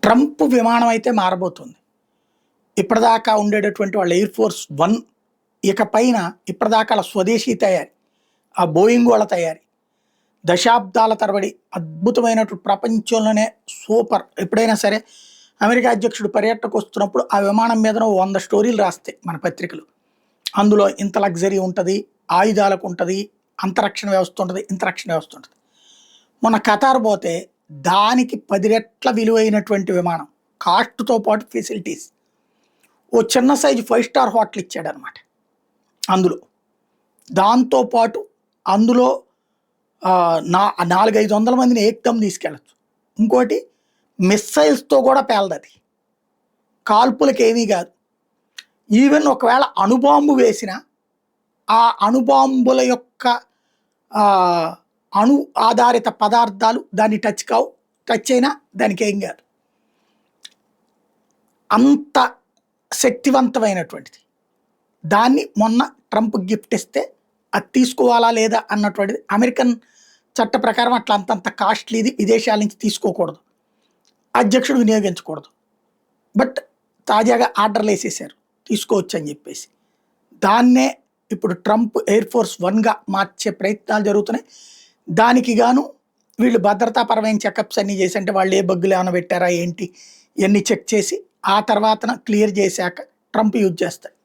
Trump విమానం అయితే మారబోతుంది. ఇప్పటిదాకా ఉండేటటువంటి వాళ్ళ ఎయిర్ ఫోర్స్ 1 ఇక పైన ఇప్పటిదాకా స్వదేశీ తయారీ, ఆ బోయింగ్ వాళ్ళ తయారీ దశాబ్దాల తరబడి అద్భుతమైనటువంటి ప్రపంచంలోనే సూపర్. ఎప్పుడైనా సరే అమెరికా అధ్యక్షుడు పర్యటనకు వస్తున్నప్పుడు ఆ విమానం మీద 100 స్టోరీలు రాస్తాయి మన పత్రికలు. అందులో ఇంత లగ్జరీ ఉంటుంది, ఆయుధాలకు ఉంటుంది, అంతరక్షణ వ్యవస్థ ఉంటుంది, ఇంతరక్షణ వ్యవస్థ ఉంటుంది. మొన్న ఖతార్ పోతే దానికి 10 రెట్ల విలువైనటువంటి విమానం, కాస్ట్తో పాటు ఫెసిలిటీస్, ఓ చిన్న సైజు 5 స్టార్ హోటల్ ఇచ్చాడనమాట. అందులో దాంతోపాటు అందులో 400-500 మందిని ఏకదం తీసుకెళ్ళచ్చు. ఇంకోటి మిస్సైల్స్తో కూడా పేలదది, కాల్పులకు ఏమీ కాదు. ఈవెన్ ఒకవేళ అణుబాంబు వేసిన ఆ అణుబాంబుల యొక్క అణు ఆధారిత పదార్థాలు దాన్ని టచ్ కావు, టచ్ అయినా దానికి ఏం కాదు. అంత శక్తివంతమైనటువంటిది. దాన్ని మొన్న ట్రంప్ గిఫ్ట్ ఇస్తే అది తీసుకోవాలా లేదా అన్నటువంటిది అమెరికన్ చట్ట ప్రకారం అట్లా అంతంత కాస్ట్లీది విదేశాల నుంచి తీసుకోకూడదు, అధ్యక్షుడు వినియోగించకూడదు. బట్ తాజాగా ఆర్డర్లు వేసేసారు తీసుకోవచ్చు అని చెప్పేసి. దాన్నే ఇప్పుడు ట్రంప్ ఎయిర్ ఫోర్స్ 1గా మార్చే ప్రయత్నాలు జరుగుతున్నాయి. దానికి గాను వీళ్ళు భద్రతాపరమైన చెకప్స్ అన్నీ చేసి, అంటే వాళ్ళు ఏ బగ్గులు ఏమైనా పెట్టారా ఏంటి ఇవన్నీ చెక్ చేసి ఆ తర్వాత క్లియర్ చేశాక ట్రంప్ యూజ్ చేస్తారు.